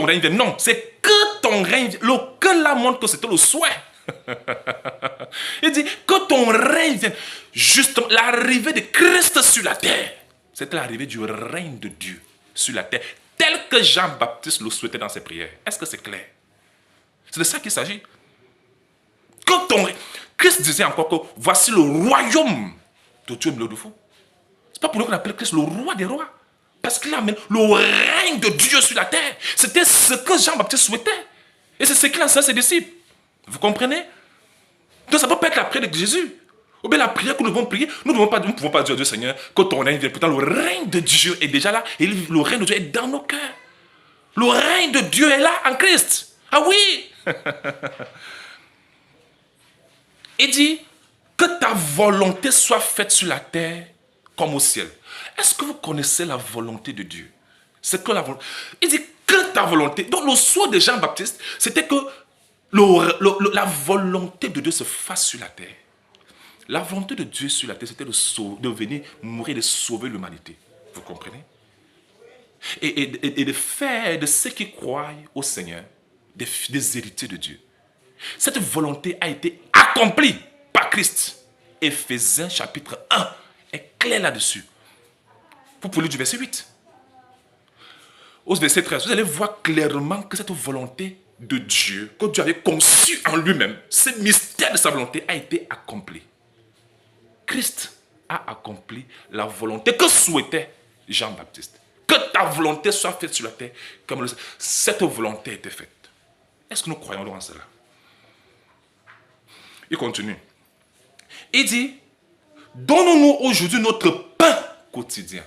ton règne vienne. Non, c'est que ton règne vienne. Le que là montre que c'était le souhait. Il dit que ton règne vienne. Justement, l'arrivée de Christ sur la terre, c'était l'arrivée du règne de Dieu sur la terre, tel que Jean-Baptiste le souhaitait dans ses prières. Est-ce que c'est clair? C'est de ça qu'il s'agit. Que ton règne. Christ disait encore que voici le royaume de Dieu au milieu de vous. C'est pas pour nous qu'on appelle Christ le roi des rois. Parce qu'il amène le règne de Dieu sur la terre. C'était ce que Jean-Baptiste souhaitait. Et c'est ce qu'il enseignait à ses disciples. Vous comprenez? Donc ça ne peut pas être la prière de Jésus. Ou bien la prière que nous devons prier, nous ne pouvons pas dire à Dieu, Seigneur, que ton règne vienne. Pourtant, le règne de Dieu est déjà là. Et le règne de Dieu est dans nos cœurs. Le règne de Dieu est là en Christ. Ah oui! Il dit que ta volonté soit faite sur la terre comme au ciel. Est-ce que vous connaissez la volonté de Dieu? C'est que la volonté. Il dit que ta volonté. Donc le souhait de Jean-Baptiste, c'était que la volonté de Dieu se fasse sur la terre. La volonté de Dieu sur la terre, c'était de venir mourir, de sauver l'humanité. Vous comprenez? Et de faire de ceux qui croient au Seigneur des héritiers de Dieu. Cette volonté a été accomplie par Christ. Éphésiens chapitre 1 est clair là-dessus. Vous pouvez lire du verset 8. Au verset 13, vous allez voir clairement que cette volonté de Dieu, que Dieu avait conçue en lui-même, ce mystère de sa volonté a été accompli. Christ a accompli la volonté que souhaitait Jean-Baptiste. Que ta volonté soit faite sur la terre comme cette volonté était faite. Est-ce que nous croyons dans cela? Il continue. Il dit, donne-nous aujourd'hui notre pain quotidien.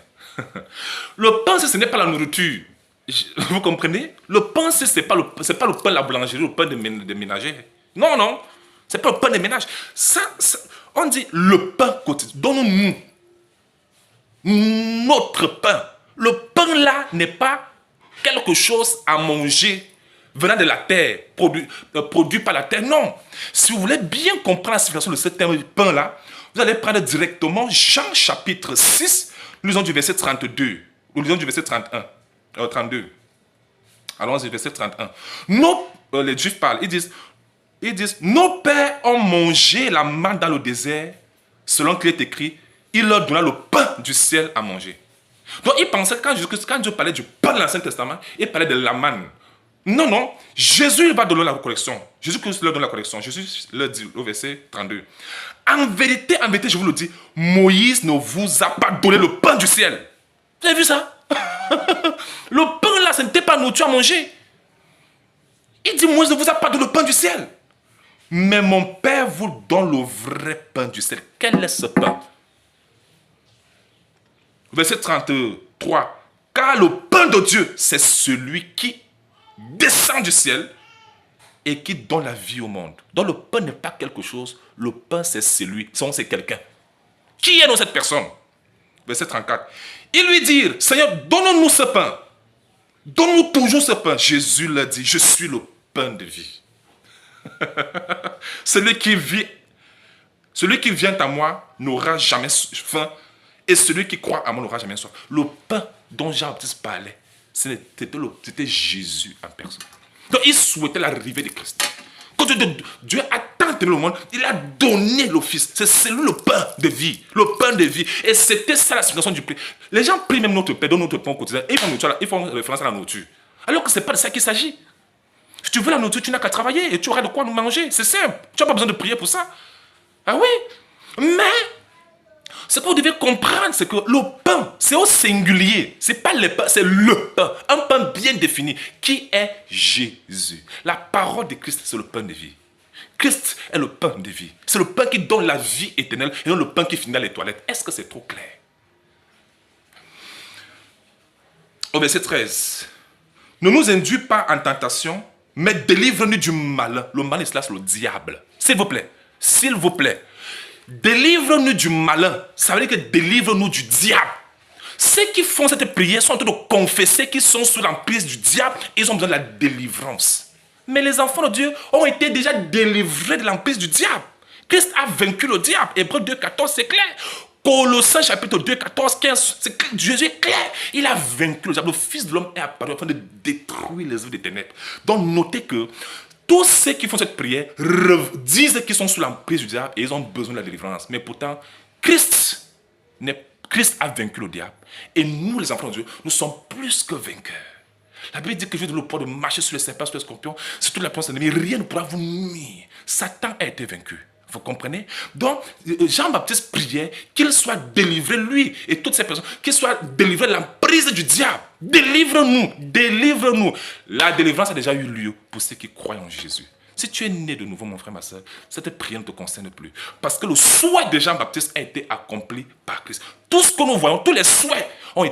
Le pain, ce n'est pas la nourriture. Vous comprenez? Le pain, ce n'est pas le pain de la boulangerie, le pain de ménager. Non, non. Ce n'est pas le pain de ménage. On dit le pain quotidien. Donne-nous notre pain. Le pain là n'est pas quelque chose à manger venant de la terre, produit par la terre. Non. Si vous voulez bien comprendre la signification de ce terme pain là, vous allez prendre directement Jean chapitre 6, nous lisons du verset 32. Nous lisons du verset 32. Allons-y, verset 31. Les Juifs parlent, ils disent, nos pères ont mangé la manne dans le désert, selon qu'il est écrit, il leur donna le pain du ciel à manger. Donc ils pensaient, quand Dieu parlait du pain de l'Ancien Testament, il parlait de la manne. Non, non, Jésus va donner la correction. Jésus-Christ leur donne la correction. Jésus leur dit au verset 32. En vérité, je vous le dis, Moïse ne vous a pas donné le pain du ciel. Vous avez vu ça? Le pain là, ce n'était pas nourriture à manger. Il dit, Moïse ne vous a pas donné le pain du ciel. Mais mon Père vous donne le vrai pain du ciel. Quel est ce pain? Verset 33. Car le pain de Dieu, c'est celui qui descend du ciel et qui donne la vie au monde. Donc le pain n'est pas quelque chose, le pain c'est celui, c'est quelqu'un. Qui est dans cette personne? Verset 34. Ils lui dirent, Seigneur, donne-nous ce pain. Donne-nous toujours ce pain. Jésus leur dit, je suis le pain de vie. Celui qui vient à moi n'aura jamais faim, et celui qui croit à moi n'aura jamais soif. Le pain dont Jean-Baptiste parlait, c'était Jésus en personne. Donc il souhaitait l'arrivée de Christ. Quand Dieu a tant aimé le monde, il a donné le Fils. C'est lui le pain de vie. Le pain de vie. Et c'était ça la signification du prix. Les gens prient même notre pain, donnent notre pain au quotidien. Et ils font référence à la nourriture. Alors que ce n'est pas de ça qu'il s'agit. Si tu veux la nourriture, tu n'as qu'à travailler et tu auras de quoi nous manger. C'est simple. Tu n'as pas besoin de prier pour ça. Ah oui. Mais ce que vous devez comprendre, c'est que le pain, c'est au singulier. Ce n'est pas le pain, c'est le pain. Un pain bien défini. Qui est Jésus? La parole de Christ, c'est le pain de vie. Christ est le pain de vie. C'est le pain qui donne la vie éternelle et non le pain qui finit dans les toilettes. Est-ce que c'est trop clair? Au verset 13. Ne nous induis pas en tentation, mais délivre-nous du malin. Le malin, c'est le diable. S'il vous plaît. S'il vous plaît. Délivre-nous du malin. Ça veut dire que délivre-nous du diable. Ceux qui font cette prière sont en train de confesser qu'ils sont sous l'emprise du diable. Ils ont besoin de la délivrance. Mais les enfants de Dieu ont été déjà délivrés de l'emprise du diable. Christ a vaincu le diable. Hébreux 2,14, c'est clair. Colossiens chapitre 2, 14, 15, Jésus est clair. Il a vaincu le diable. Le Fils de l'homme est apparu afin de détruire les œuvres des ténèbres. Donc notez que tous ceux qui font cette prière disent qu'ils sont sous l'emprise du diable et ils ont besoin de la délivrance. Mais pourtant, Christ a vaincu le diable. Et nous, les enfants de Dieu, nous sommes plus que vainqueurs. La Bible dit que je donne le pouvoir de marcher sur les serpents, sur les scorpions, sur toute la puissance de l'ennemi. Rien ne pourra vous nuire. Satan a été vaincu. Vous comprenez? Donc, Jean-Baptiste priait qu'il soit délivré, lui et toutes ces personnes, qu'il soit délivré de l'emprise du diable. Délivre-nous, délivre-nous. La délivrance a déjà eu lieu pour ceux qui croient en Jésus. Si tu es né de nouveau, mon frère, ma soeur, cette prière ne te concerne plus. Parce que le souhait de Jean-Baptiste a été accompli par Christ. Tout ce que nous voyons, tous les souhaits ont été